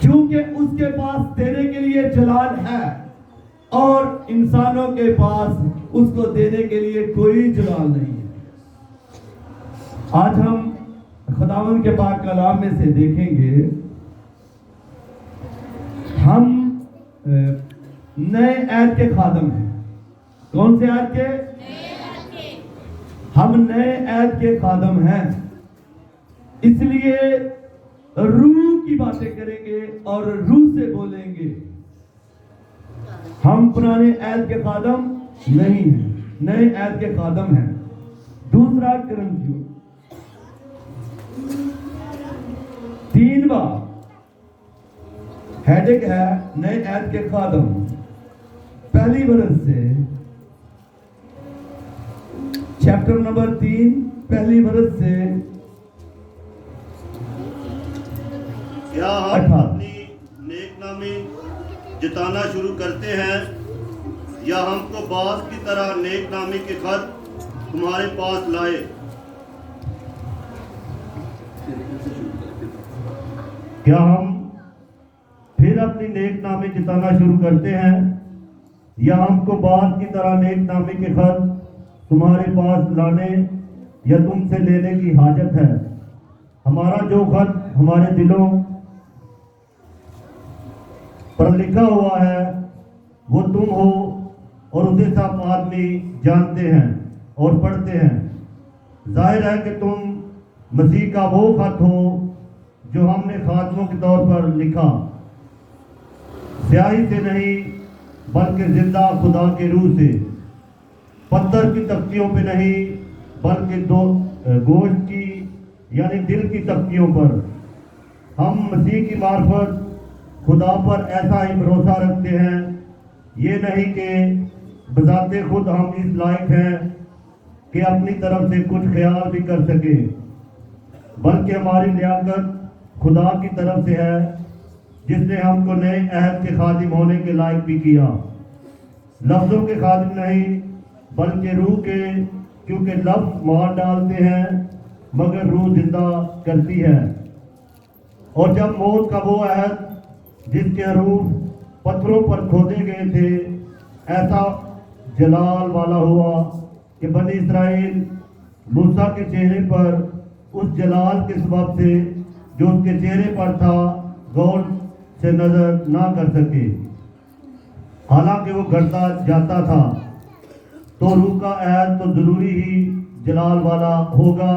क्योंकि उसके पास देने के लिए जलाल है और इंसानों के पास उसको देने के लिए कोई जलाल नहीं है। आज हम खुदावंद के पाक कलाम में से देखेंगे, हम नए ऐद के खादम हैं। कौन से ऐद के? हम नए ऐद के खादम हैं, इसलिए रूह की बातें करेंगे और रूह से बोलेंगे। हम पुराने ऐद के खादम नहीं हैं, नए ऐद के खादम हैं। दूसरा कुरिन्थियों 3 बार हेडिंग है नए ऐद के खादम। पहली बरस से चैप्टर नंबर 3 पहली बरस से क्या हम अपनी नेकनामी जताना शुरू करते हैं या हमको बाज की तरह नेकनामी के खत तुम्हारे पास लाए? क्या हम फिर अपनी नेकनामी जताना शुरू करते हैं या हमको बाज की तरह नेकनामी के खत तुम्हारे पास लाने या तुमसे लेने की हाजत है? हमारा जो खत हमारे दिलों पर लिखा हुआ है वो तुम हो और उसे सब आदमी जानते हैं और पढ़ते हैं। जाहिर है कि तुम मसीह का वो खत हो जो हमने खातमों के तौर पर लिखा, स्याही से नहीं बल्कि जिंदा खुदा के रूह से, पत्थर की तख्तियों पे नहीं बल्कि गोश्त की यानी दिल की तख्तियों पर। हम मसीह की मार्फत खुदा पर ऐसा ही भरोसा रखते हैं, ये नहीं कि बजाते खुद हम इस लायक हैं कि अपनी तरफ से कुछ ख्याल भी कर सके, बल्कि हमारी लियाकत खुदा की तरफ से है जिसने हमको नए अहद के खादिम होने के लायक भी किया। लफ्ज़ों के खादिम नहीं बल्कि रूह के, क्योंकि लफ्ज़ मार डालते हैं मगर रूह जिंदा करती है। और जब मौत का वो अहद जिसके रूह पत्थरों पर खोदे गए थे ऐसा जलाल वाला हुआ कि बनी इस्राएल मूसा के चेहरे पर उस जलाल के सबब से जो उसके चेहरे पर था गौर से नजर ना कर सके, हालांकि वो घटता जाता था। तो रूह का अहद तो जरूरी ही जलाल वाला होगा,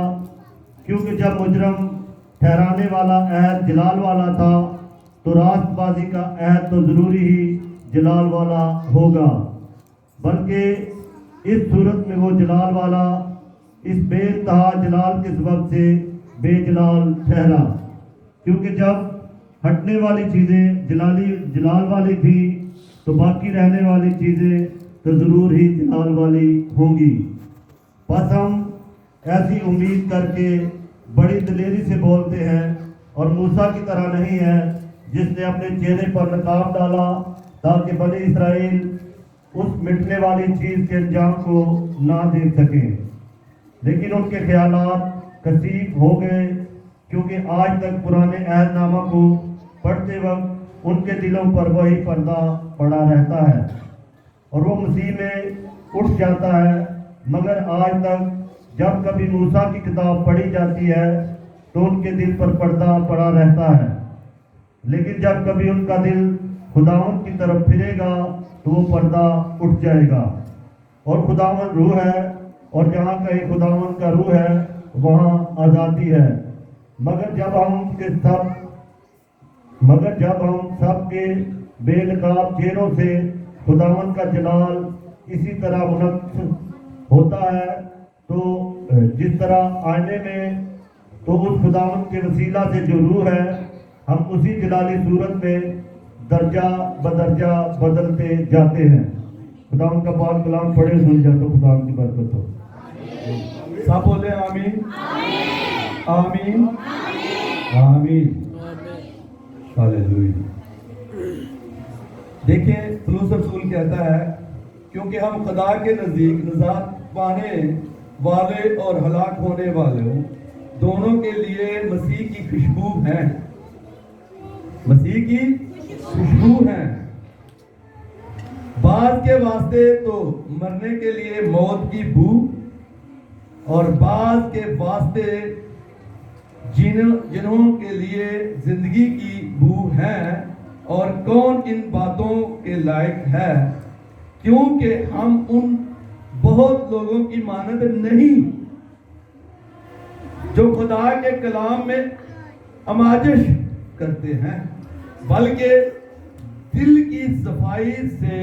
क्योंकि जब मुजरम ठहराने वाला अहद जलाल वाला था तो रास्तबाजी का अहद तो जरूरी ही जलाल वाला होगा। बल्कि इस सूरत में वो जलाल वाला इस बेइंतहा जलाल के सबब से बेजलाल ठहरा, क्योंकि जब हटने वाली चीज़ें जलाल वाली थी तो बाकी रहने वाली चीज़ें तो ज़रूर ही जलाल वाली होंगी। बस हम ऐसी उम्मीद करके बड़ी दिलेरी से बोलते हैं और मूसा की तरह नहीं है जिसने अपने चेहरे पर नकाब डाला ताकि बनी इस्राएल उस मिटने वाली चीज़ के अंजाम को ना देख सके। लेकिन उनके ख्यालात कसीफ हो गए, क्योंकि आज तक पुराने अहदनामा को पढ़ते वक्त उनके दिलों पर वही पर्दा पड़ा रहता है और वो मसीह में उठ जाता है। मगर आज तक जब कभी मूसा की किताब पढ़ी जाती है तो उनके दिल पर पर्दा पड़ा रहता है, लेकिन जब कभी उनका दिल खुदावंद की तरफ फिरेगा तो वो पर्दा उठ जाएगा। और खुदावंद रूह है और जहाँ कहीं खुदावंद का रूह है वहाँ आज़ादी है। मगर जब हम सब के बेनकाब चेहरों से खुदावंद का जलाल इसी तरह मुनक्किस होता है तो जिस तरह आईने में, तो उस खुदावंद के वसीला से जो रूह है हम उसी जलाली सूरत में दर्जा बदर्जा बदलते जाते हैं। खुदावंद का पाक कलाम पढ़े सुन जाते, खुदावंद की बरकत हो। सब बोले आमीन आमीन आमीन हालेलुया। देखिए पौलुस रसूल कहता है, क्योंकि हम खुदा के नज़दीक निजात पाने वाले और हलाक होने वालों दोनों के लिए मसीह की खुशबू हैं। मसीह की खुशबू हैं। बाज के वास्ते तो मरने के लिए मौत की बू, और बाज के वास्ते जिन्हों के लिए जिंदगी की बू है। और कौन इन बातों के लायक है, क्योंकि हम उन बहुत लोगों की मानद नहीं जो खुदा के कलाम में अमाजिश करते हैं, बल्कि दिल की सफाई से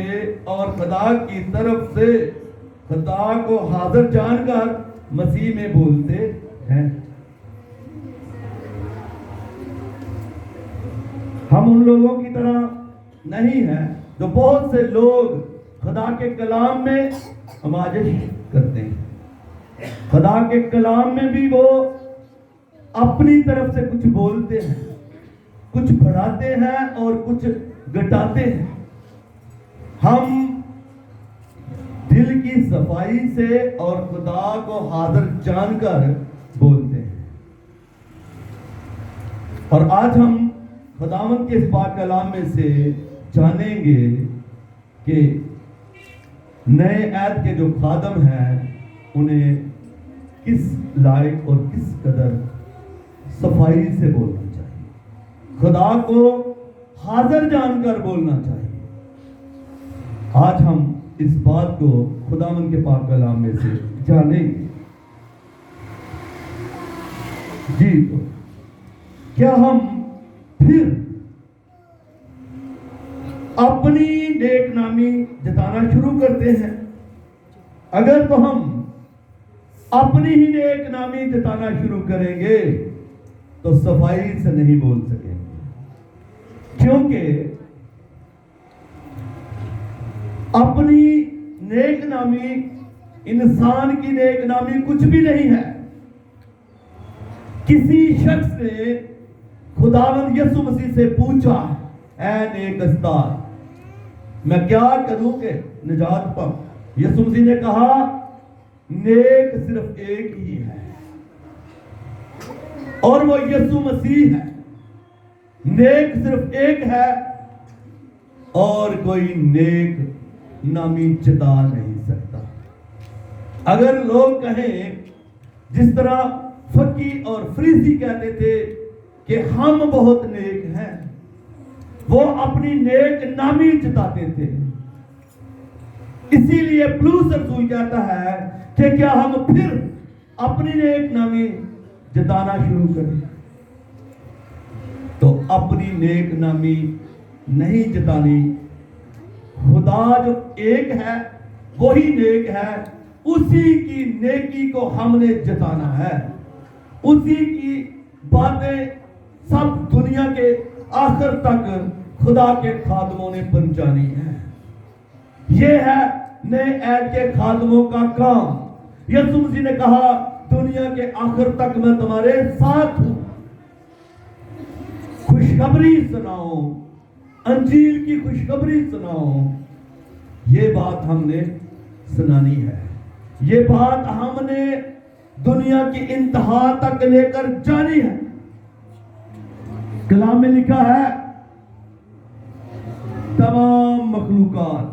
और खुदा की तरफ से खुदा को हाजिर जानकर मसीह में बोलते हैं। हम उन लोगों की तरह नहीं हैं जो बहुत से लोग खुदा के कलाम में अमाजिश करते हैं। खुदा के कलाम में भी वो अपनी तरफ से कुछ बोलते हैं, कुछ बढ़ाते हैं और कुछ घटाते हैं। हम दिल की सफाई से और खुदा को हाजिर जानकर बोलते हैं। और आज हम खुदावंद के इस पाक कलाम में से जानेंगे कि नए ऐद के जो खादम हैं उन्हें किस लायक और किस कदर सफाई से बोलना चाहिए, खुदा को हाजिर जानकर बोलना चाहिए। आज हम इस बात को खुदावंद के पाक कलाम में से जानेंगे। जी, तो क्या हम फिर अपनी नेकनामी जताना शुरू करते हैं? अगर तो हम अपनी ही नेकनामी जताना शुरू करेंगे तो सफाई से नहीं बोल सकेंगे, क्योंकि अपनी नेकनामी, इंसान की नेकनामी कुछ भी नहीं है। किसी शख्स ने खुदावंद यीशु मसीह से पूछा, ऐ नेकस्तार, मैं क्या करूं कि निजात पाऊं? यीशु मसीह ने कहा, नेक सिर्फ एक ही है और वो यीशु मसीह है। नेक सिर्फ एक है और कोई नेक नामी जता नहीं सकता। अगर लोग कहें, जिस तरह फकी और फरीसी कहते थे कि हम बहुत नेक हैं, वो अपनी नेक नामी जताते थे। इसीलिए पौलुस रसूल कहता है कि क्या हम फिर अपनी नेक नामी जताना शुरू करें? तो अपनी नेक नामी नहीं जतानी। खुदा जो एक है वही नेक है, उसी की नेकी को हमने जताना है। उसी की बातें सब दुनिया के आखिर तक खुदा के खादमों ने पहुंचानी है। यह है नए ऐद के खादमों का काम। यीशु मसीह ने कहा, दुनिया के आखिर तक मैं तुम्हारे साथ हूं। खुशखबरी सुनाओ, अंजील की खुशखबरी सुनाओ। ये बात हमने सुनानी है। ये बात हमने दुनिया की इंतहा तक लेकर जानी है। कलाम में लिखा है, तमाम मखलूकात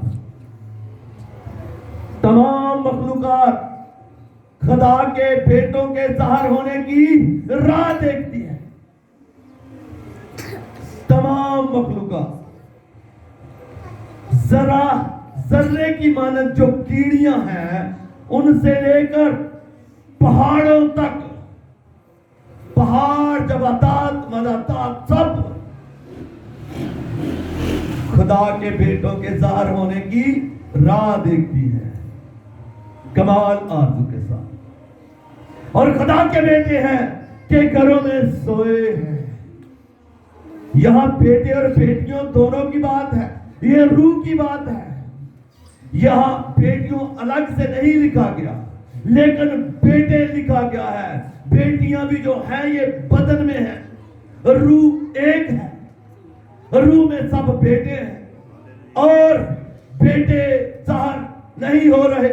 खुदा के बेटों के ज़ाहिर होने की राह देखती है। तमाम मखलूकात, जरा जर्रे की मानद जो कीड़ियां हैं, उनसे लेकर पहाड़ों तक, पहाड़ जबातात मदातात सब खुदा के बेटों के ज़ाहिर होने की राह देखती है, कमाल आरज़ू के साथ। और खुदा के बेटे हैं कि घरों में सोए हैं। यहां बेटे और बेटियों दोनों की बात है, ये रूह की बात है। यहां बेटियों अलग से नहीं लिखा गया, लेकिन बेटे लिखा गया है। बेटियां भी जो हैं ये बदन में है, रूह एक है, रूह में सब बेटे हैं। और बेटे ज़ाहिर नहीं हो रहे,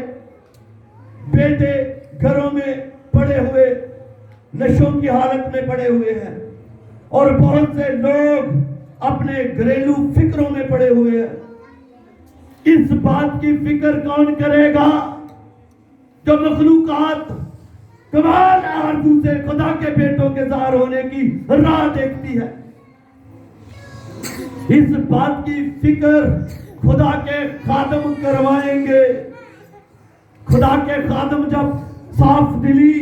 बेटे घरों में पड़े हुए, नशों की हालत में पड़े हुए हैं। और बहुत से लोग अपने घरेलू फिक्रों में पड़े हुए हैं। इस बात की फिक्र कौन करेगा जो मखलूकात कमाल आरज़ू से खुदा के बेटों के ज़ाहिर होने की राह देखती है। इस बात की फिक्र खुदा के खादम करवाएंगे। खुदा के खादम जब साफ दिली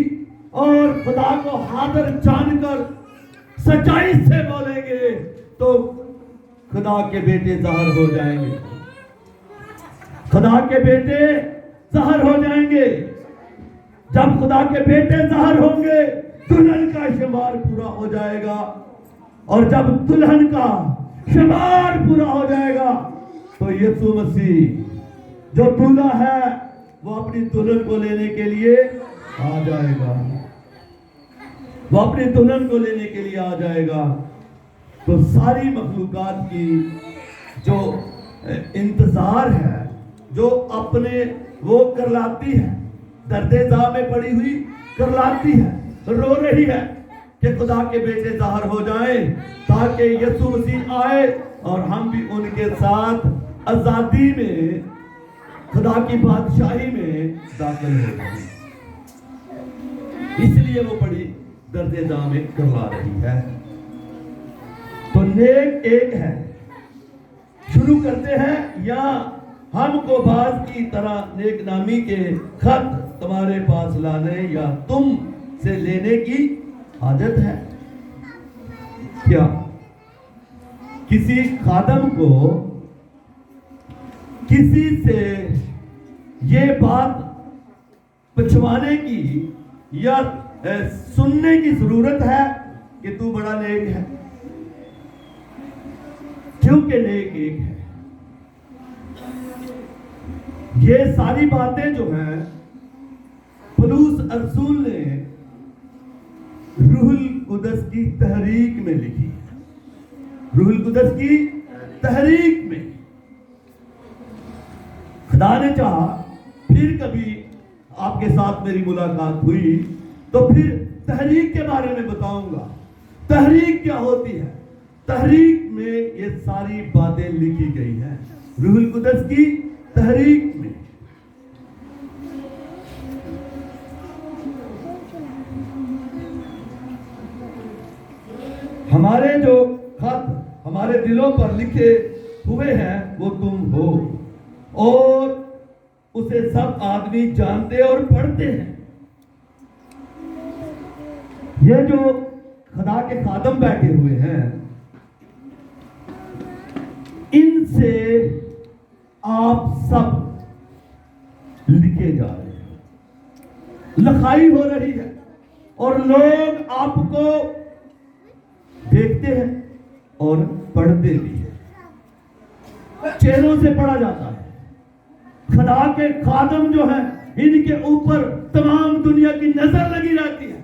और खुदा को हाजिर जानकर सच्चाई से बोलेंगे तो खुदा के बेटे ज़ाहिर हो जाएंगे। खुदा के बेटे ज़ाहिर हो जाएंगे। जब खुदा के बेटे ज़ाहिर होंगे दुल्हन का शुमार पूरा हो जाएगा, और जब दुल्हन का शुमार पूरा हो जाएगा तो यीशु मसीह जो दूल्हा है वो अपनी दुल्हन को लेने के लिए आ जाएगा। वो अपनी दुल्हन को लेने के लिए आ जाएगा। तो सारी मखलूकात की जो इंतजार है, जो अपने वो करलाती है, दर्द-ए-ज़ा में पड़ी हुई करलाती है, रो रही है कि खुदा के बेटे ज़ाहिर हो जाएं ताकि यीशु मसीह आए और हम भी उनके साथ आजादी में खुदा की बादशाही में दाखिल हो जाएं। इसलिए वो बड़ी दर्द-ए-ज़ा में करवा रही है। तो नेक एक है। शुरू करते हैं, या हमको बाज की तरह नेक नामी के खत तुम्हारे पास लाने या तुम से लेने की आदत है क्या? किसी खादम को किसी से ये बात पछवाने की या सुनने की जरूरत है कि तू बड़ा नेक है, क्योंकि नेक एक है। ये सारी बातें जो हैं पौलुस रसूल ने रूहुल कुदस की तहरीक में लिखी। रूहुल कुदस की तहरीक में खुदा ने चाहा फिर कभी आपके साथ मेरी मुलाकात हुई तो फिर तहरीक के बारे में बताऊंगा। तहरीक क्या होती है? तहरीक में ये सारी बातें लिखी गई हैं, रूहुल कुदस की तहरीक में। हमारे जो खत हमारे दिलों पर लिखे हुए हैं वो तुम हो, और उसे सब आदमी जानते और पढ़ते हैं। ये जो खुदा के खादम बैठे हुए हैं इनसे आप सब लिखे जा रहे हैं, लिखाई हो रही है, और लोग आपको देखते हैं और पढ़ते भी हैं। चेहरों से पढ़ा जाता है। खुदा के खादम जो है इनके ऊपर तमाम दुनिया की नजर लगी रहती है।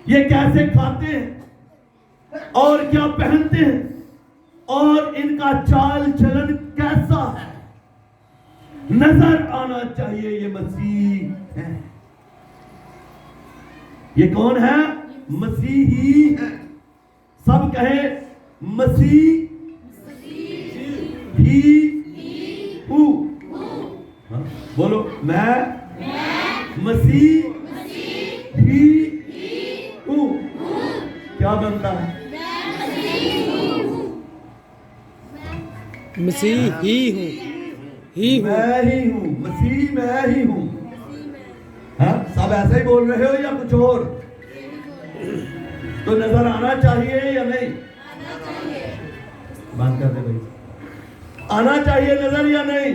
ये कैसे खाते हैं और क्या पहनते हैं और इनका चाल चलन कैसा है, नजर आना चाहिए। ये मसीह है। ये कौन है? मसीही है। सब कहे मसीह ही हूँ। बोलो, मैं मसीह ही हूँ। क्या बनता है? मसीह ही हूँ, मैं ही हूँ, मसीह मैं ही हूँ। हाँ, सब ऐसे ही बोल रहे हो या कुछ और? तो नजर आना चाहिए या नहीं? बात कर दे भाई। आना चाहिए नजर या नहीं?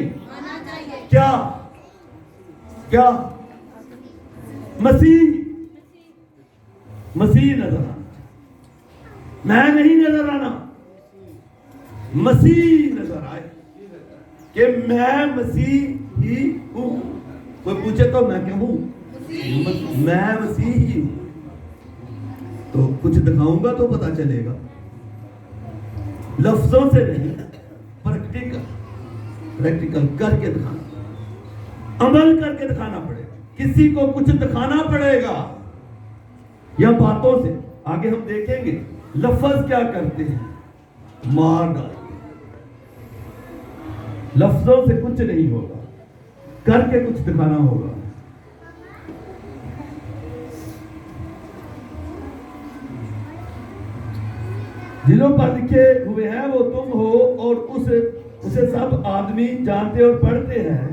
क्या क्या? मसीह नजर आना, मैं नहीं नजर आना, मसीह नजर आए कि मैं मसीह ही हूं। कोई पूछे तो मैं क्या हूं? मैं मसीह ही हूं। तो कुछ दिखाऊंगा तो पता चलेगा, लफ्जों से नहीं, प्रैक्टिकल करके दिखाना, अमल करके दिखाना पड़ेगा। किसी को कुछ दिखाना पड़ेगा या बातों से। आगे हम देखेंगे लफ्ज क्या करते हैं। मार डालेंगे। लफ्जों से कुछ नहीं होगा, करके कुछ दिखाना होगा। जिलों पर लिखे हुए हैं वो तुम हो, और उसे सब आदमी जानते और पढ़ते हैं।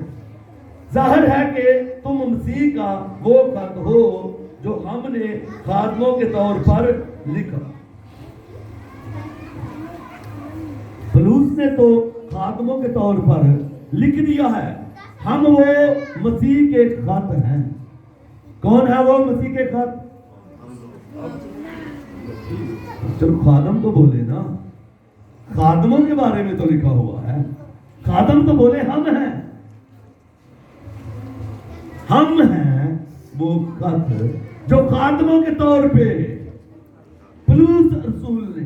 जाहिर है कि तुम मसीह का वो खत हो जो हमने खादमों के तौर पर लिखा। पौलुस ने तो खादमों के तौर पर लिख दिया है। हम वो मसीह के खत हैं। कौन है वो मसीह के खत? चलो खादम तो बोले ना, खादमों के बारे में तो लिखा हुआ है। खादम तो बोले हम हैं। हम हैं वो खत जो खादमों के तौर पे पौलुस रसूल ने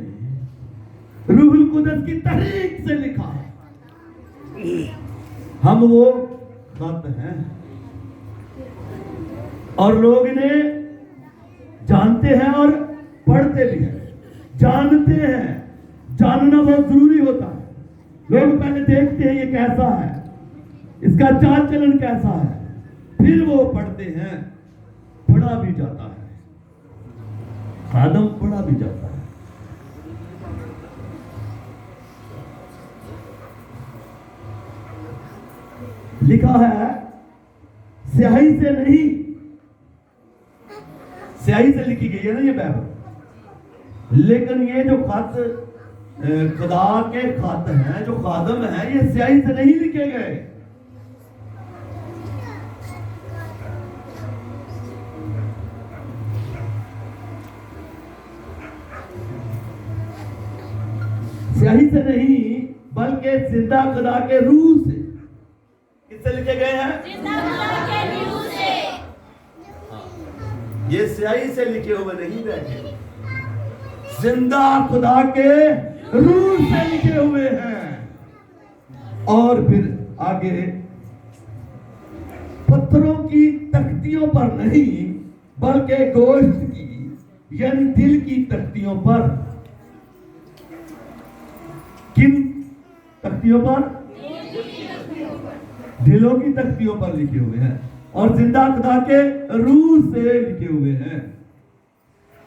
रूहुल कुदस की तहरीक से लिखा है। हम वो खत हैं और लोग इन्हें जानते हैं और पढ़ते भी हैं। जानते हैं, जानना बहुत जरूरी होता है। लोग पहले देखते हैं ये कैसा है, इसका चाल चलन कैसा है, फिर वो पढ़ते हैं। पढ़ा भी जाता है, खादम पढ़ा भी जाता है। लिखा है स्याही से नहीं, स्याही से लिखी गई है ना ये बाइबल, लेकिन ये जो खत खुदा के खत हैं, जो खादम हैं, ये स्याही से नहीं लिखे गए। स्याही से नहीं, बल्कि जिंदा खुदा के रूह से। किससे लिखे गए हैं? जिंदा खुदा के रूह से। ये स्याही से लिखे हुए नहीं बैठे, जिंदा खुदा के रूह से लिखे हुए हैं। और फिर आगे पत्थरों की तख्तियों पर नहीं, बल्कि गोश्त की यानी दिल की तख्तियों पर। किन तख्तियों पर? दिलों की तख्तियों पर लिखे हुए हैं और जिंदा खुदा के रूह से लिखे हुए हैं।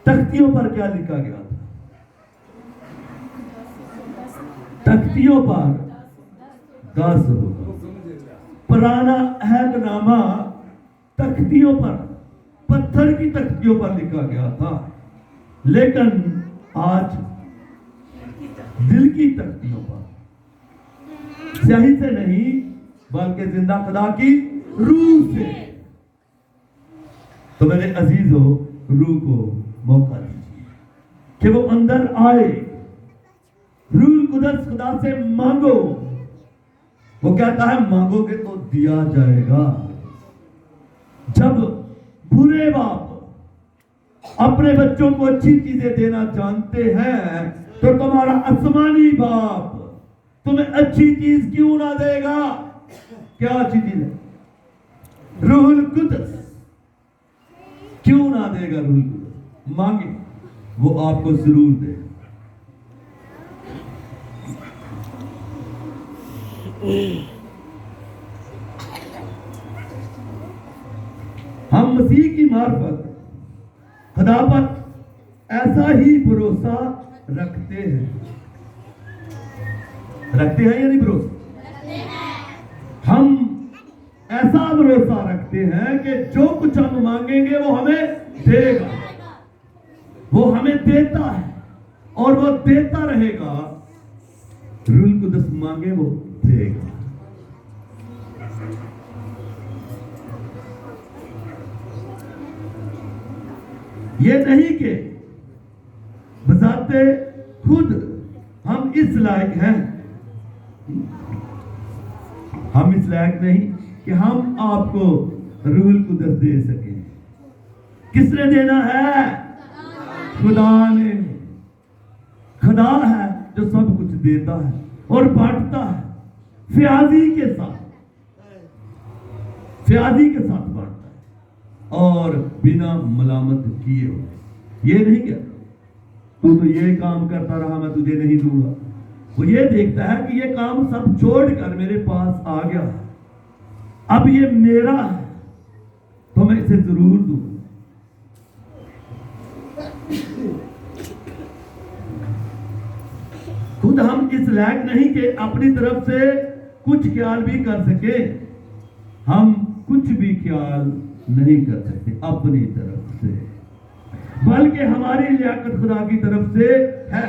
तख्तियों पर क्या लिखा गया था? तख्तियों पर 10 होगा। पुराना अहदनामा तख्तियों पर, पत्थर की तख्तियों पर लिखा गया था, लेकिन आज दिल की तख्तियों पर, स्याही से नहीं बल्कि जिंदा खुदा की रूह से। तो मेरे अजीजों, रूह को मौका दीजिए कि वो अंदर आए। रूह कुदस खुदा से मांगो। वो कहता है मांगोगे तो दिया जाएगा। जब बुरे बाप अपने बच्चों को अच्छी चीजें देना जानते हैं, तो तुम्हारा आसमानी बाप तुम्हें अच्छी चीज क्यों ना देगा? क्या अच्छी चीज है? रूहुल कुदस क्यों ना देगा? रूहुल कुदस मांगे, वो आपको जरूर देगा। हम मसीह की मार्फत खुदा पर ऐसा ही भरोसा रखते हैं। रखते हैं या नहीं भरोसा? हम ऐसा भरोसा रखते हैं कि जो कुछ हम मांगेंगे वो हमें देगा। वो हमें देता है और वो देता रहेगा। रूहुल कुदस मांगे वो देगा। ये नहीं कि बजाते खुद हम इस लायक हैं, हम इस लायक नहीं कि हम आपको रूहुल कुदस दे सकें। किसने देना है? खुदा ने। खुदा है जो सब कुछ देता है और बांटता है, फ्याजी के साथ, फ्याजी के साथ बांटता है और बिना मलामत किए हुए। ये नहीं क्या तू तो ये काम करता रहा मैं तुझे नहीं दूंगा, वो ये देखता है कि ये काम सब छोड़कर मेरे पास आ गया, अब ये मेरा है तो मैं इसे जरूर दूं। खुद हम इस लायक नहीं कि अपनी तरफ से कुछ ख्याल भी कर सके, हम कुछ भी ख्याल नहीं कर सकते अपनी तरफ से, बल्कि हमारी लियाकत खुदा की तरफ से है।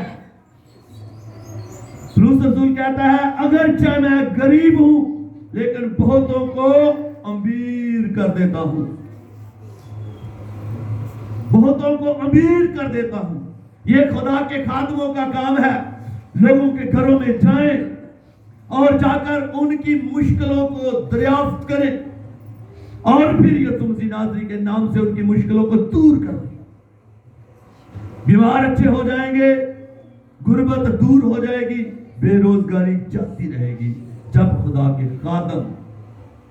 पौलुस रसूल कहता है, अगर चाहे मैं गरीब हूं लेकिन बहुतों को अमीर कर देता हूं, बहुतों को अमीर कर देता हूं। ये खुदा के खादमों का काम है, लोगों के घरों में जाएं और जाकर उनकी मुश्किलों को दरियाफ्त करें और फिर यीशु मसीह नाज़री के नाम से उनकी मुश्किलों को दूर करें। बीमार अच्छे हो जाएंगे, गुर्बत दूर हो जाएगी, बेरोजगारी जाती रहेगी जब खुदा के खादम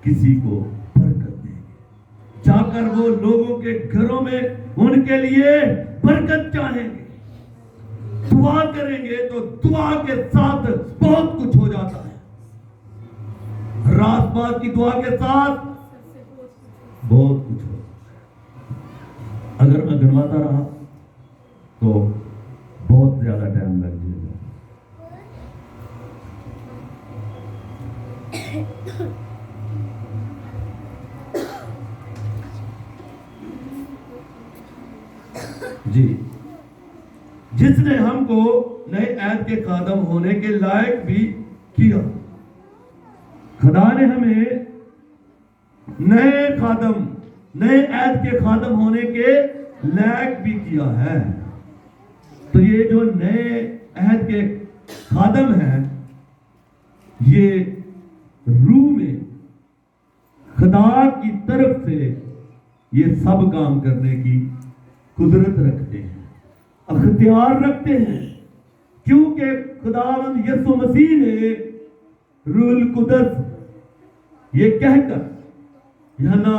किसी को बरकत देंगे। जाकर वो लोगों के घरों में उनके लिए बरकत चाहेंगे, दुआ करेंगे तो दुआ के साथ बहुत कुछ हो जाता है। रात बात की दुआ के साथ बहुत कुछ हो। अगर मैं गिनवाता रहा तो बहुत ज्यादा टाइम लग जाएगा। जी, जिसने हमको नए ऐद के खादम होने के लायक भी किया। खुदा ने हमें नए खादम, नए ऐद के खादम होने के लायक भी किया है। तो ये जो नए ऐद के खादम हैं, ये रूह में खुदा की तरफ से ये सब काम करने की कुदरत रखते हैं, अख्तियार रखते हैं, क्योंकि खुदावंद यीशु मसीह ने रूहुल कुदस ये कहकर यूहन्ना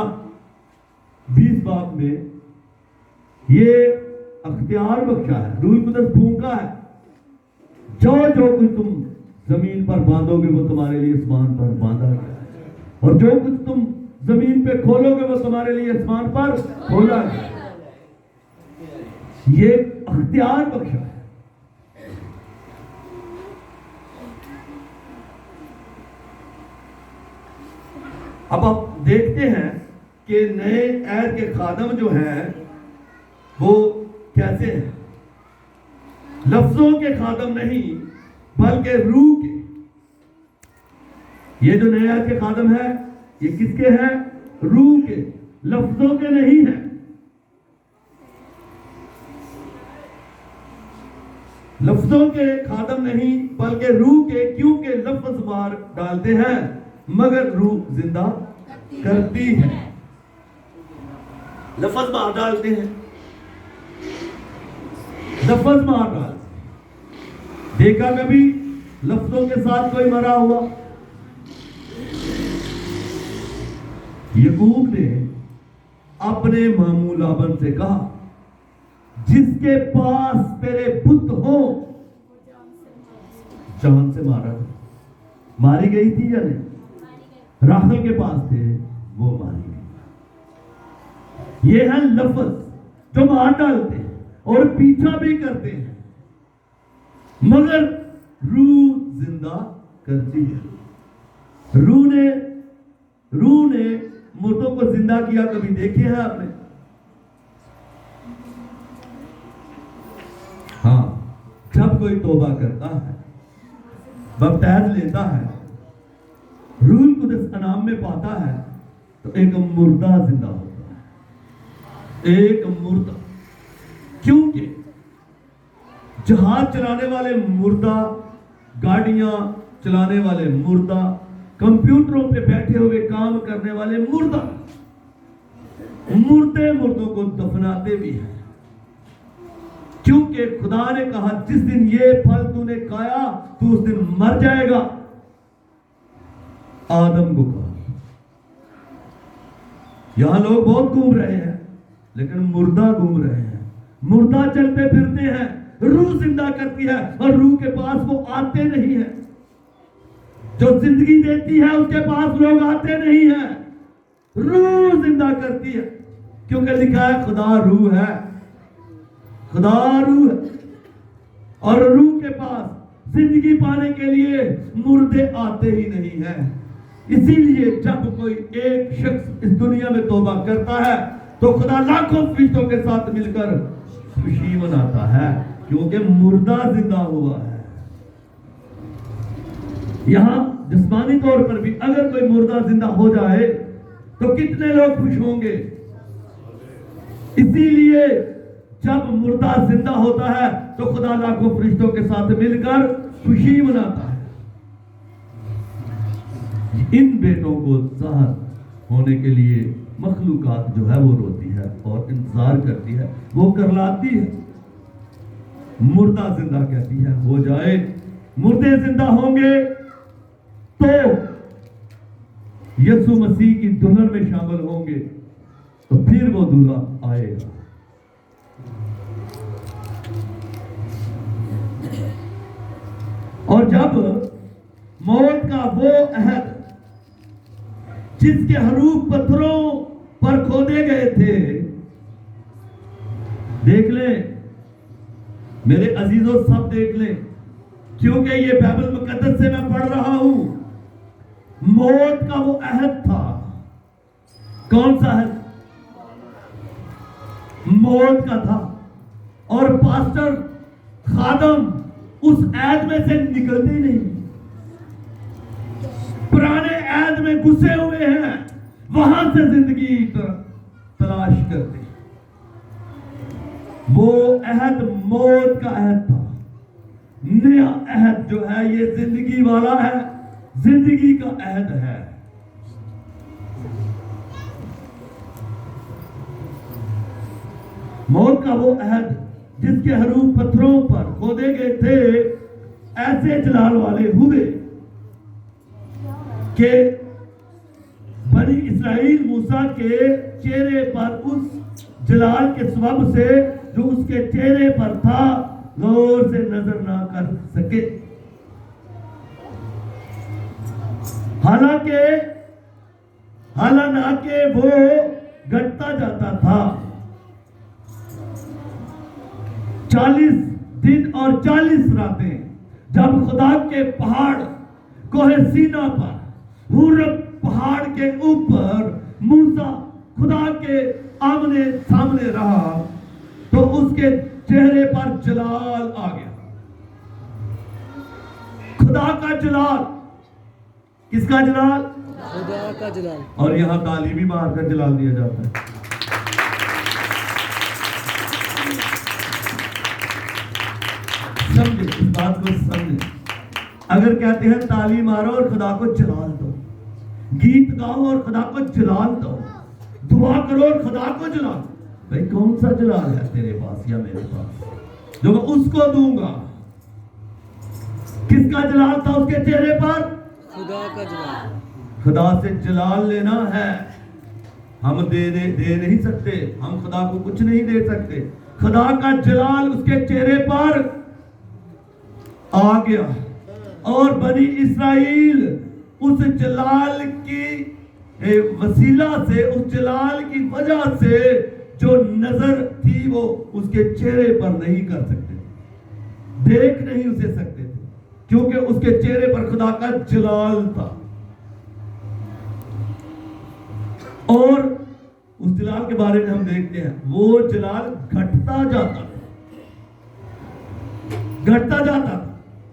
20 बाब में ये अख्तियार बख्शा है। रूहुल कुदस फूंका है, जो जो कुछ तुम जमीन पर बांधोगे वो तुम्हारे लिए आसमान पर बांधा गया है, और जो कुछ तुम जमीन पे खोलोगे वो तुम्हारे लिए आसमान पर खोला गया। ये अख्तियार बख्शा है। अब आप देखते हैं कि नए ऐद के खादम जो हैं वो कैसे हैं। लफ्जों के खादम नहीं बल्कि रूह के। ये जो नए ऐद के खादम है ये किसके हैं? रूह के, लफ्जों के नहीं है। लफ्जों के खादम नहीं बल्कि रूह के, क्योंकि लफ्ज मार डालते हैं मगर रूह जिंदा करती है। लफ्ज मार डालते हैं, लफ्ज मार डालते। देखा कभी लफ्जों के साथ कोई मरा हुआ? याकूब ने अपने मामू लाबन से कहा, जिसके पास तेरे बुत हो, जान से मारा था। मारी गई थी या नहीं? राहल के पास थे, वो मारी गई। ये है लफ्ज जो मार डालते हैं और पीछा भी करते हैं, मगर रूह जिंदा करती है। रूह ने मुर्दों को जिंदा किया, कभी देखे हैं आपने? हाँ, जब कोई तौबा करता है, बपतिस्मा लेता है, रूहुल कुदस अनाम में पाता है, तो एक मुर्दा जिंदा होता है। एक मुर्दा, क्योंकि जहाज चलाने वाले मुर्दा, गाड़ियां चलाने वाले मुर्दा, कंप्यूटरों पे बैठे हुए काम करने वाले मुर्दा, मुर्दे मुर्दों को दफनाते भी हैं। क्योंकि खुदा ने कहा, जिस दिन ये फल तूने खाया तू उस दिन मर जाएगा। आदम को कहा। यहां लोग बहुत घूम रहे हैं लेकिन मुर्दा घूम रहे हैं, मुर्दा चलते फिरते हैं, रूह जिंदा करती है, और रूह के पास वो आते नहीं है। जो जिंदगी देती है उसके पास लोग आते नहीं है। रूह जिंदा करती है, क्योंकि लिखा है खुदा रूह है, खुदा रूह है। और रूह के पास जिंदगी पाने के लिए मुर्दे आते ही नहीं है। इसीलिए जब कोई एक शख्स इस दुनिया में तौबा करता है तो खुदा लाखों फरिश्तों के साथ मिलकर खुशी मनाता है, क्योंकि मुर्दा जिंदा हुआ है। यहां जिस्मानी तौर पर भी अगर कोई मुर्दा जिंदा हो जाए तो कितने लोग खुश होंगे। इसीलिए जब मुर्दा जिंदा होता है तो खुदा लाखों फरिश्तों के साथ मिलकर खुशी मनाता है। इन बेटों को ज़ाहिर होने के लिए मखलूकात जो है वो रोती है और इंतजार करती है, वो करलाती है। मुर्दा जिंदा कहती है हो जाए, मुर्दे जिंदा होंगे तो यीशु मसीह की दुल्हन में शामिल होंगे, तो फिर वो दूल्हा आएगा। और जब मौत का वो अहद जिसके हरूफ पत्थरों पर खोदे गए थे, देख लें मेरे अजीजों, सब देख लें, क्योंकि ये बाइबल मुकद्दस से मैं पढ़ रहा हूं। मौत का वो अहद था, कौन सा अहद? मौत का था। और पास्टर खादम उस ऐद में से निकलते ही नहीं, पुराने ऐद में घुसे हुए हैं, वहां से जिंदगी तलाश करते। वो अहद मौत का अहद था। नया अहद जो है ये जिंदगी वाला है, जिंदगी का अहद है। मौत का वो अहद जिसके हरूफ पत्थरों पर खोदे गए थे, ऐसे जलाल वाले हुए कि बनी इस्राएल मूसा के चेहरे पर उस जलाल के सबब से जो उसके चेहरे पर था गौर से नजर ना कर सके। हालांकि वो घटता जाता था। 40 दिन और 40 रातें जब खुदा के पहाड़ कोहे सीना पर हुरब पहाड़ के ऊपर मूसा खुदा के आमने सामने रहा, तो उसके चेहरे पर जलाल आ गया। खुदा का जलाल। किसका जलाल? खुदा का जलाल। और यहां ताली भी मार कर जलाल दिया जाता है। समझे इस बात को, समझे। अगर कहते हैं ताली मारो और खुदा को जलाल दो, गीत गाओ और खुदा को जलाल दो, दुआ करो और खुदा को जलाल, भाई कौन सा जलाल है तेरे पास या मेरे पास जो मैं उसको दूंगा? किसका जलाल था उसके चेहरे पर? खुदा का जलाल। खुदा से जलाल लेना है। हम दे नहीं सकते, हम खुदा को कुछ नहीं दे सकते। खुदा का जलाल उसके चेहरे पर आ गया और बनी इस्राएल उस जलाल की वसीला से, उस जलाल की वजह से जो नजर थी वो उसके चेहरे पर नहीं कर सकते, देख नहीं उसे सकते थे, क्योंकि उसके चेहरे पर खुदा का जलाल था। और उस जलाल के बारे में हम देखते हैं, वो जलाल घटता जाता था।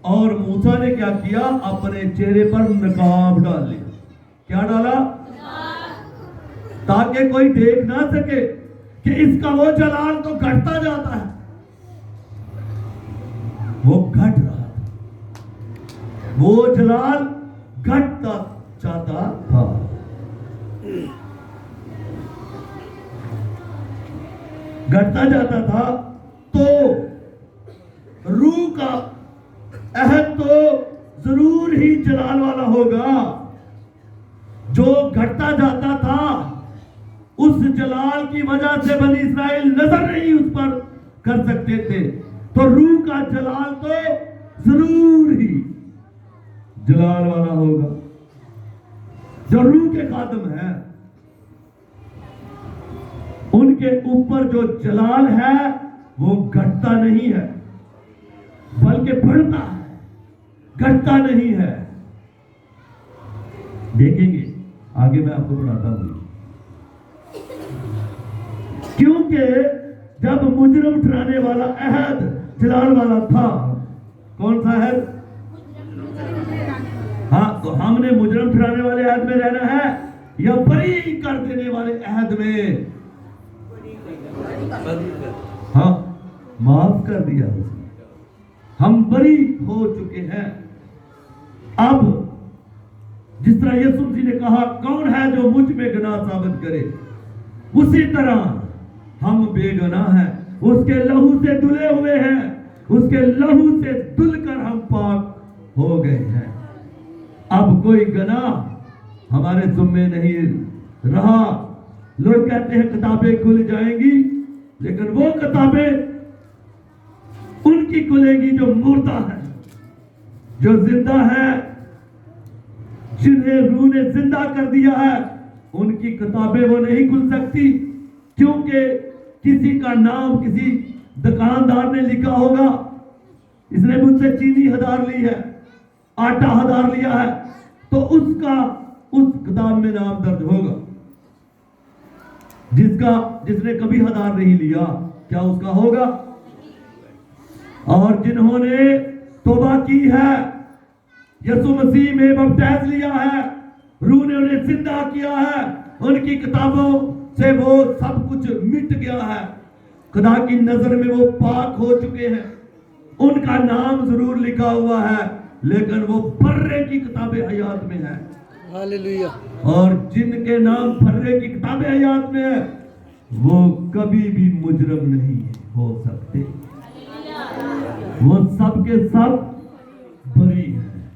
और मूसा ने क्या किया? अपने चेहरे पर नकाब डाल लिया। क्या डाला? ताकि कोई देख ना सके कि इसका वो जलाल तो घटता जाता है। वो घट रहा था, वो जलाल घटता जाता था। घटता जाता था तो रूह का अहद तो जरूर ही जलाल वाला होगा। जो घटता जाता था उस जलाल की वजह से बनी इस्राएल नजर नहीं उस पर कर सकते थे, तो रूह का जलाल तो जरूर ही जलाल वाला होगा। जो रूह के खादम है उनके ऊपर जो जलाल है वो घटता नहीं है बल्कि बढ़ता है, घटता नहीं है। देखेंगे आगे, मैं आपको पढ़ाता हूं। क्योंकि जब मुजरम ठहराने वाला अहद जलाल वाला था, कौन सा अहद? हाँ, तो हमने मुजरम ठहराने वाले अहद में रहना है या बरी कर देने वाले अहद में? हाँ, माफ कर दिया उसने, हम बरी हो चुके हैं। अब जिस तरह यीशु मसीह ने कहा, कौन है जो मुझ में गुनाह साबित करे, उसी तरह हम बेगुनाह हैं, उसके लहू से धुले हुए हैं, उसके लहू से धुलकर हम पाक हो गए हैं। अब कोई गुनाह हमारे जुम्मे नहीं रहा। लोग कहते हैं किताबें खुल जाएंगी, लेकिन वो किताबें उनकी खुलेगी जो मुर्दा है, जो जिंदा है, जिन्हें रूह ने जिंदा कर दिया है, उनकी किताबें वो नहीं खुल सकती। क्योंकि किसी का नाम किसी दुकानदार ने लिखा होगा, इसने मुझसे चीनी 1000 ली है, आटा 1000 लिया है, तो उसका उस किताब में नाम दर्ज होगा। जिसने कभी 1000 नहीं लिया, क्या उसका होगा? और जिन्होंने तौबा की है, यीशु मसीह में बपतिस्मा लिया है, रूह ने उन्हें जिंदा किया है, उनकी किताबों से वो सब कुछ मिट गया है, खुदा की नजर में वो पाक हो चुके हैं। उनका नाम जरूर लिखा हुआ है, लेकिन वो फर्रे की किताबें हयात में है। हालेलुया। और जिनके नाम फर्रे की किताबें हयात में है, वो कभी भी मुजरम नहीं हो सकते, वो सब के सब बरी हैं।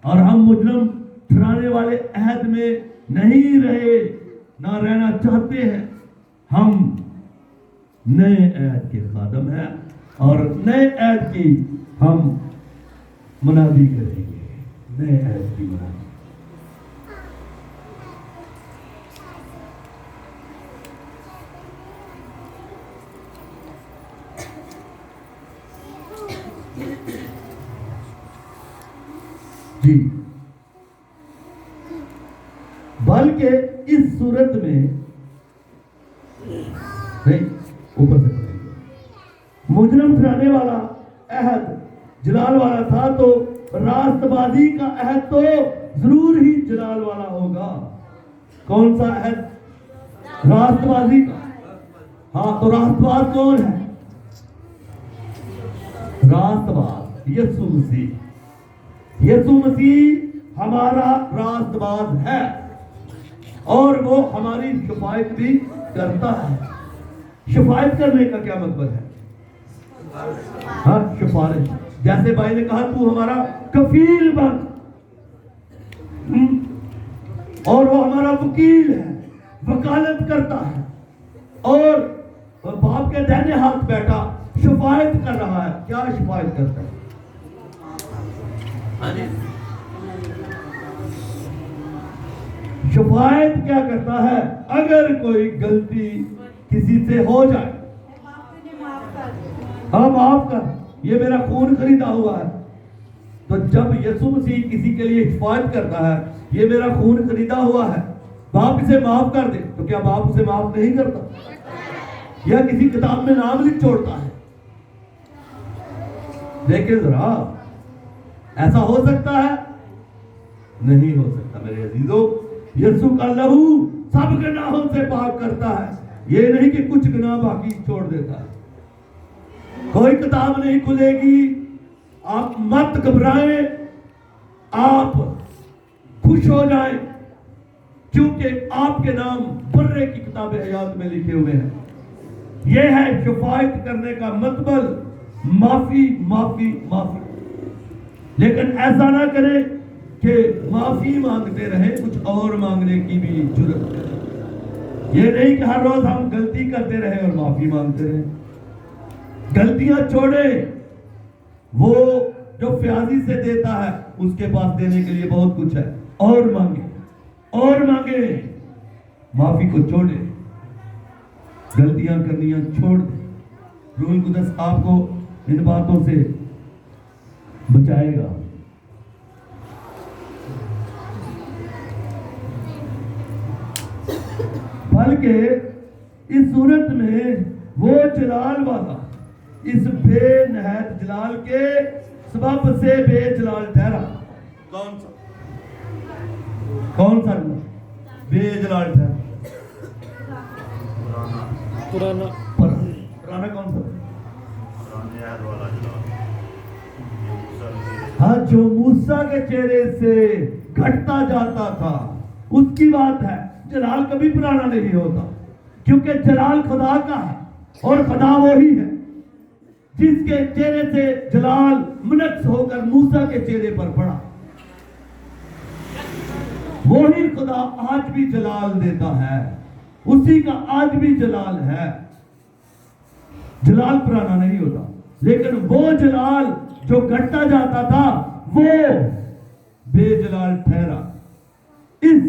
और हम मुजरम ठहराने वाले अहद में नहीं रहे, ना रहना चाहते हैं। हम नए अहद के खादम हैं और नए अहद की हम मनादी करेंगे, नए अहद की मनादी। जी, बल्कि इस सूरत में नहीं, ऊपर से पढ़ेंगे। मुजरम ठहराने वाला अहद जलाल वाला था, तो रास्तबाजी का अहद तो जरूर ही जलाल वाला होगा। कौन सा अहद? रास्तबाजी का। हाँ, तो रास्तबाज कौन है? रास्तबाज यीशु मसीह। यीशु मसीह हमारा रास्तबाज है और वो हमारी शिफायत भी करता है। शिफायत करने का क्या मतलब है? हाँ, सिफारिश। जैसे भाई ने कहा, तू हमारा कफील बन, और वो हमारा वकील है, वकालत करता है, और बाप के दाहिने हाथ बैठा शिफायत कर रहा है। क्या शिफायत करता है? शिफायत क्या करता है? अगर कोई गलती किसी से हो जाए, हाँ माफ कर, ये मेरा खून खरीदा हुआ है। तो जब यीशु मसीह किसी के लिए शिफायत करता है, ये मेरा खून खरीदा हुआ है, बाप इसे माफ कर दे, तो क्या बाप उसे माफ नहीं करता? या किसी किताब में नाम लिख छोड़ता है? देखिए जरा, ऐसा हो सकता है? नहीं हो सकता मेरे अजीजों। यीशु का लहू सब गुनाहों से पाक करता है, ये नहीं कि कुछ गुनाह बाकी छोड़ देता है। कोई किताब नहीं खुलेगी, आप मत घबराएं, आप खुश हो जाएं, क्योंकि आपके नाम बर्रे की किताबें हयात में लिखे हुए हैं। यह है शिफायत करने का मतलब, माफी माफी माफी। लेकिन ऐसा ना करें कि माफी मांगते रहे, कुछ और मांगने की भी जरूरत है। ये नहीं कि हर रोज हम गलती करते रहे और माफी मांगते रहे। गलतियां छोड़े, वो जो फ्याजी से देता है उसके पास देने के लिए बहुत कुछ है। और मांगे, माफी को छोड़े, गलतियां करनियां छोड़ दे। रूहुल कुद्दस आपको इन बातों से बचाएगा। बल्कि इस सूरत में वो जलाल वाला इस बेनहायत जलाल के सबब से बेजलाल ठहरा। कौन सा बेजलाल ठहरा? पुराना पुराना कौन सा? हाँ, जो मूसा के चेहरे से घटता जाता था उसकी बात है। जलाल कभी पुराना नहीं होता, क्योंकि जलाल खुदा का है और खुदा वही है जिसके चेहरे से जलाल मुनक्स होकर मूसा के चेहरे पर पड़ा। वही खुदा आज भी जलाल देता है, उसी का आज भी जलाल है। जलाल पुराना नहीं होता, लेकिन वो जलाल जो घटता जाता था वो बेजलाल ठहरा इस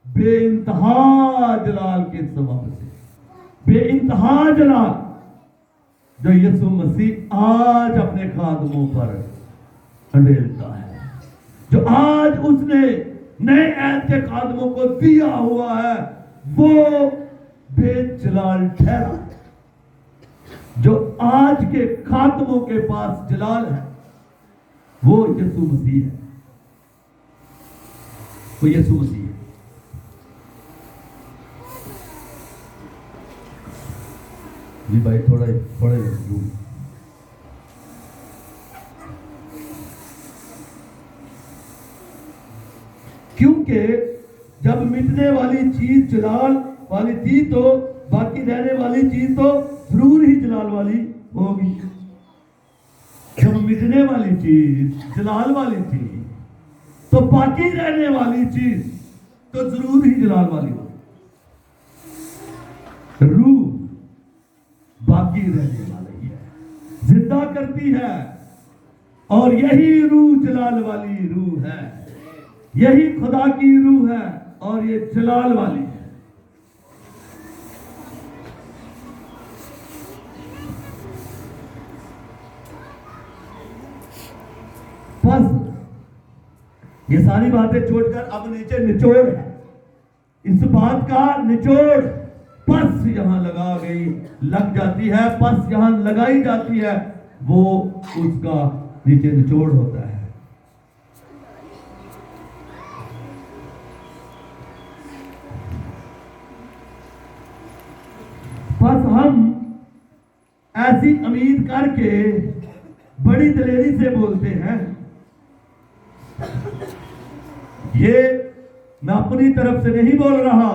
बेइंतहा जलाल के सबब से। बेइंतहा जलाल जो यीशु मसीह आज अपने खादमों पर अंडेलता है, जो आज उसने नए ऐद के खादमों को दिया हुआ है, वो बेजलाल ठहरा। जो आज के खादमों के पास जलाल है वो यीशु मसीह है, वो यीशु मसीह है। जी भाई, थोड़ा क्योंकि जब मिटने वाली चीज जलाल वाली थी तो बाकी रहने वाली चीज तो जरूर ही जलाल वाली होगी। जब मिटने वाली चीज जलाल वाली थी तो बाकी रहने वाली चीज तो जरूर ही जलाल वाली होगी। रूह बाकी रहने वाली है, जिंदा करती है, और यही रूह जलाल वाली रूह है। यही खुदा की रूह है और ये जलाल वाली है। बस ये सारी बातें छोड़कर अब नीचे निचोड़ है। इस बात का निचोड़ पस यहां लग जाती है, पस यहां लगाई जाती है, वो उसका नीचे निचोड़ होता है। बस हम ऐसी उम्मीद करके बड़ी दलेरी से बोलते हैं। ये मैं अपनी तरफ से नहीं बोल रहा,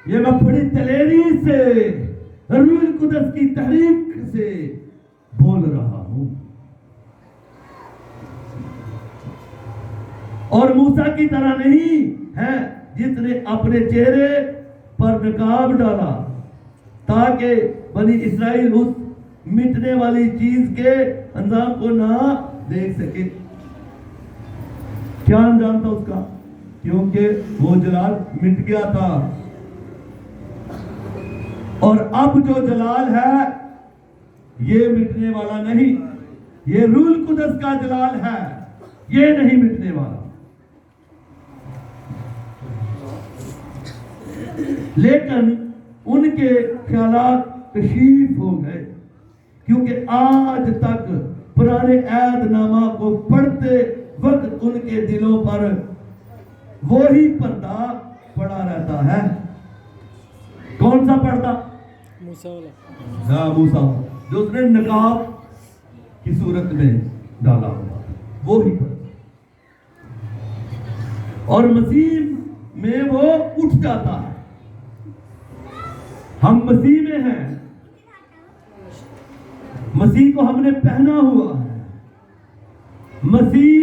ये मैं बड़ी दलेरी से रूहुल कुद्दस की तहरीक से बोल रहा हूं। और मूसा की तरह नहीं है जिसने अपने चेहरे पर नकाब डाला ताकि बनी इस्राइल उस मिटने वाली चीज के अंजाम को ना देख सके। क्या अंजाम था उसका? क्योंकि वो जलाल मिट गया था। और अब जो जलाल है ये मिटने वाला नहीं, ये रूहुल कुद्दस का जलाल है, ये नहीं मिटने वाला। लेकिन उनके ख्यालात कशीफ हो गए, क्योंकि आज तक पुराने ऐदनामा को पढ़ते वक्त उनके दिलों पर वो ही पर्दा पड़ा रहता है। कौन सा पर्दा? मूसा वाला। हाँ, मूसा जो उसने नकाब की सूरत में डाला हुआ, वो ही पर्दा। और मसीह में वो उठ जाता है। हम मसीह में हैं, मसीह को हमने पहना हुआ है, मसीह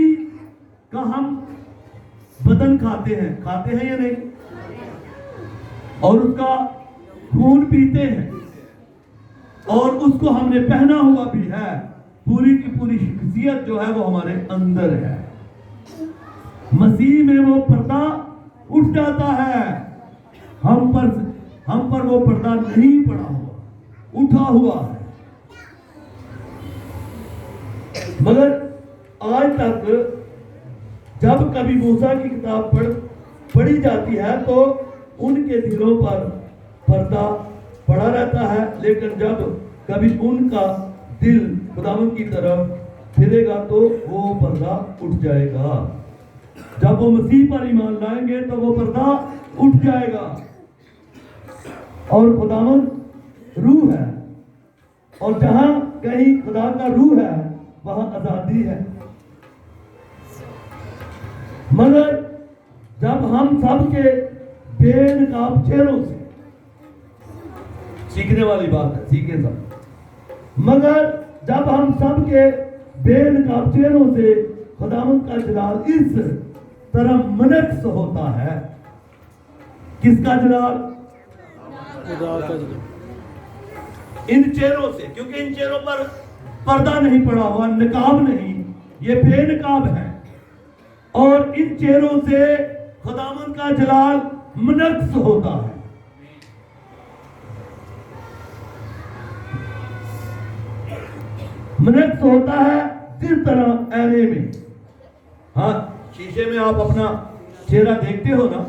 का हम बदन खाते हैं या नहीं, और उसका खून पीते हैं, और उसको हमने पहना हुआ भी है। पूरी की पूरी शख्सियत जो है वो हमारे अंदर है। मसीह में वो पर्दा उठ जाता है, हम पर वो पर्दा नहीं पड़ा हुआ, उठा हुआ है। मगर आज तक जब कभी मूसा की किताब पढ़ी जाती है तो उनके दिलों पर पर्दा पड़ा रहता है, लेकिन जब कभी उनका दिल खुदावंद की तरफ फिरेगा तो वो पर्दा उठ जाएगा। जब वो मसीह पर ईमान लाएंगे तो वो पर्दा उठ जाएगा। और खुदावंद रूह है, और जहां कहीं खुदा का रूह है वहां आजादी है। मगर जब हम सबके बेनकाब चेहरों से, सीखने वाली बात है, सीखे सब, मगर जब हम सबके बेनकाब चेहरों से खुदावंद का जलाल इस तरह मनक्स होता है। किसका जलाल? खुदा का जलाल। इन चेहरों से, क्योंकि इन चेहरों पर पर्दा नहीं पड़ा हुआ, निकाब नहीं, ये बेनकाब है। और इन चेहरों से खुदावंद का जलाल मनक्स होता है। मनक्स होता है जिस तरह ऐने में, हाँ शीशे में आप अपना चेहरा देखते हो ना,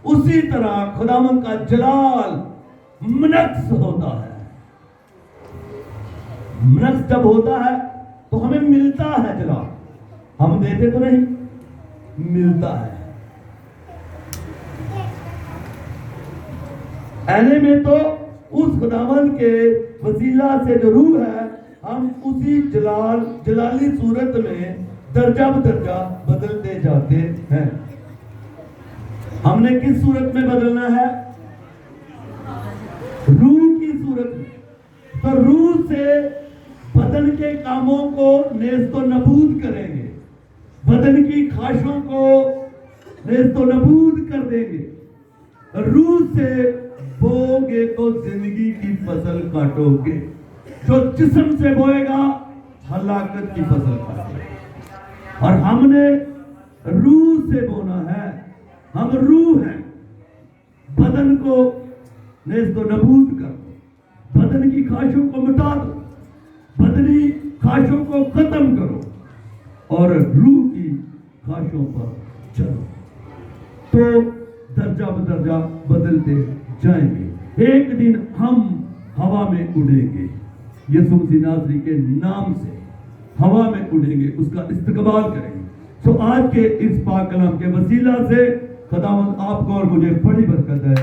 उसी तरह खुदावंद का जलाल मनक्स होता है। मनक्स जब होता है तो हमें मिलता है जलाल, हम देते तो नहीं, मिलता है। ऐने में तो उस खुदावंद के वसीला से जो रूह है, हम उसी जलाली सूरत में दर्जा बदर्जा बदलते जाते हैं। हमने किस सूरत में बदलना है? रूह की सूरत में। तो रूह से बदन के कामों को नेस्तो नबूद करेंगे, बदन की ख्वाहिशों को नेस्तो नबूद कर देंगे। रूह से बोओगे तो जिंदगी की फसल काटोगे, जो जिस्म से बोएगा हलाकत की फसल काटेगा। और हमने रूह से बोना है, हम रूह हैं। बदन को नेस्तो नबूद कर दो, बदन की ख्वाहिशों को मिटा दो, बदनी ख्वाहिशों को खत्म करो और रूह की ख्वाहिशों पर चलो, तो दर्जा बदर्जा बदलते जाएंगे। एक दिन हम हवा में उड़ेंगे, यीशु मसीह नासरी के नाम से हवा में उड़ेंगे, उसका इस्तकबाल करेंगे। तो आज के इस पाक कलाम के वसीला से खुदावंद आपको और मुझे बड़ी बरकत है।